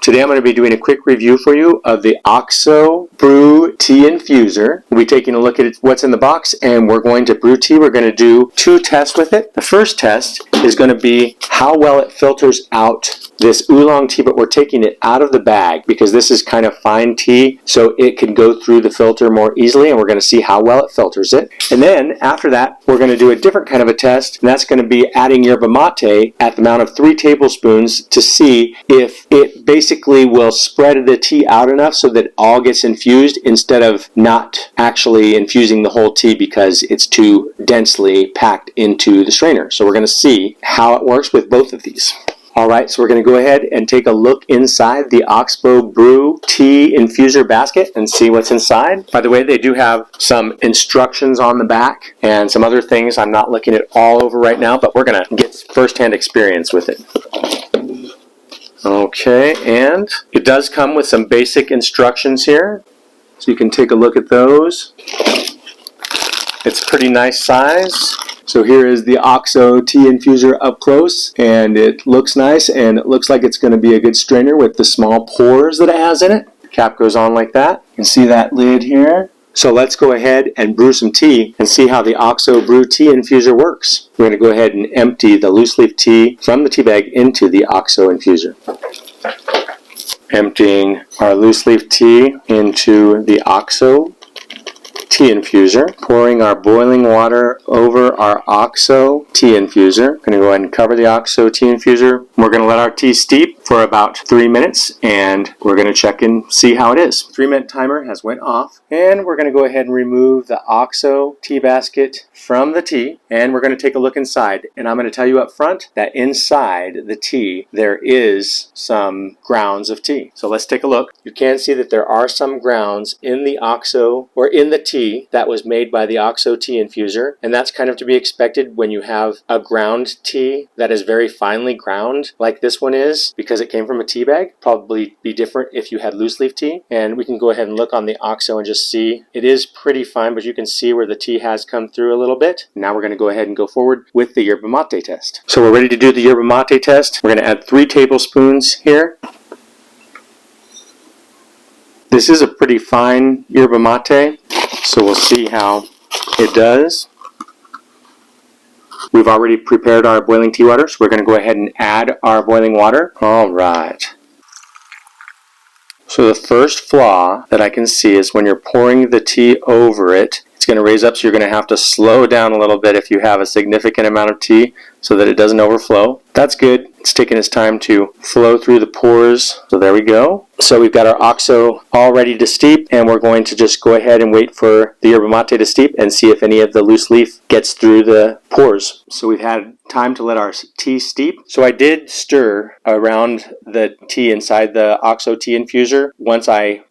Today I'm going to be doing a quick review for you of the OXO Brew Tea Infuser. We'll be taking a look at what's in the box and we're going to brew tea. We're going to do 2 tests with it. The first test is going to be how well it filters out this oolong tea, but we're taking it out of the bag because this is kind of fine tea, so it can go through the filter more easily, and we're going to see how well it filters it. And then after that, we're going to do a different kind of a test, and that's going to be adding yerba mate at the amount of 3 tablespoons to see if it basically will spread the tea out enough so that it all gets infused instead of not actually infusing the whole tea because it's too densely packed into the strainer. So we're going to see how it works with both of these. Alright, so we're going to go ahead and take a look inside the OXO Brew Tea Infuser basket and see what's inside. By the way, they do have some instructions on the back and some other things I'm not looking at all over right now, but we're going to get first-hand experience with it. Okay, and it does come with some basic instructions here, so you can take a look at those. It's a pretty nice size. So here is the OXO Tea Infuser up close, and it looks nice, and it looks like it's going to be a good strainer with the small pores that it has in it. The cap goes on like that. You can see that lid here. So let's go ahead and brew some tea and see how the OXO Brew Tea Infuser works. We're going to go ahead and empty the loose leaf tea from the tea bag into the OXO Infuser. Emptying our loose leaf tea into the OXO Tea Infuser, pouring our boiling water over our OXO Tea Infuser. Going to go ahead and cover the OXO Tea Infuser. We're going to let our tea steep for about 3 minutes, and we're going to check and see how it is. 3-minute timer has went off, and we're going to go ahead and remove the OXO tea basket from the tea, and we're going to take a look inside. And I'm going to tell you up front that inside the tea there is some grounds of tea. So let's take a look. You can see that there are some grounds in the OXO, or in the tea, that was made by the OXO Tea Infuser, and that's kind of to be expected when you have a ground tea that is very finely ground like this one is, because it came from a tea bag. Probably be different if you had loose leaf tea. And we can go ahead and look on the OXO and just see it is pretty fine, but you can see where the tea has come through a little bit. Now we're going to go ahead and go forward with the yerba mate test. So we're ready to do the yerba mate test. We're going to add 3 tablespoons here. This is a pretty fine yerba mate, so we'll see how it does. We've already prepared our boiling tea water, so we're going to go ahead and add our boiling water. Alright. So the first flaw that I can see is when you're pouring the tea over it, it's going to raise up, so you're going to have to slow down a little bit if you have a significant amount of tea so that it doesn't overflow. That's good. It's taking its time to flow through the pores. So there we go. So we've got our OXO all ready to steep, and we're going to just go ahead and wait for the yerba mate to steep and see if any of the loose leaf gets through the pores. So we've had time to let our tea steep. So I did stir around the tea inside the OXO Tea Infuser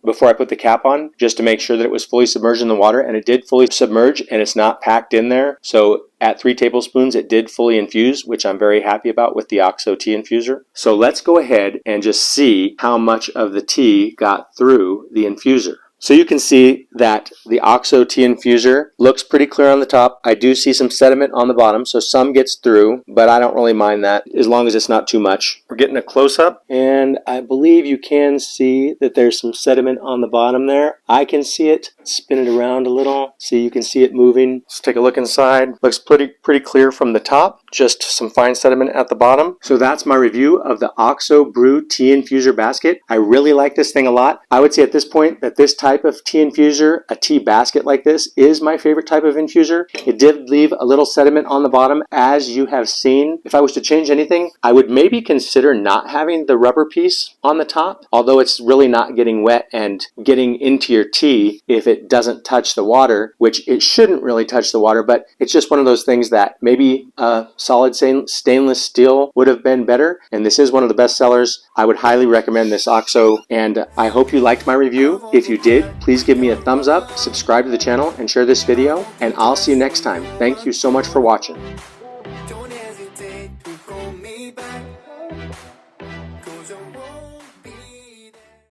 before I put the cap on, just to make sure that it was fully submerged in the water, and it did fully submerge, and it's not packed in there. So at 3 tablespoons, it did fully infuse, which I'm very happy about with the OXO Tea Infuser. So let's go ahead and just see how much of the tea got through the infuser. So you can see that the OXO Tea Infuser looks pretty clear on the top. I do see some sediment on the bottom, so some gets through, but I don't really mind that as long as it's not too much. We're getting a close-up, and I believe you can see that there's some sediment on the bottom there. I can see it. Spin it around a little. See, you can see it moving. Let's take a look inside. Looks pretty clear from the top. Just some fine sediment at the bottom. So that's my review of the OXO Brew Tea Infuser basket. I really like this thing a lot. I would say at this point that this type of tea infuser, a tea basket like this, is my favorite type of infuser. It did leave a little sediment on the bottom, as you have seen. If I was to change anything, I would maybe consider not having the rubber piece on the top, although it's really not getting wet and getting into your tea if it doesn't touch the water, which it shouldn't really touch the water, but it's just one of those things that maybe a solid stainless steel would have been better, and this is one of the best sellers. I would highly recommend this OXO, and I hope you liked my review. If you did, please give me a thumbs up, subscribe to the channel, and share this video, and I'll see you next time. Thank you so much for watching.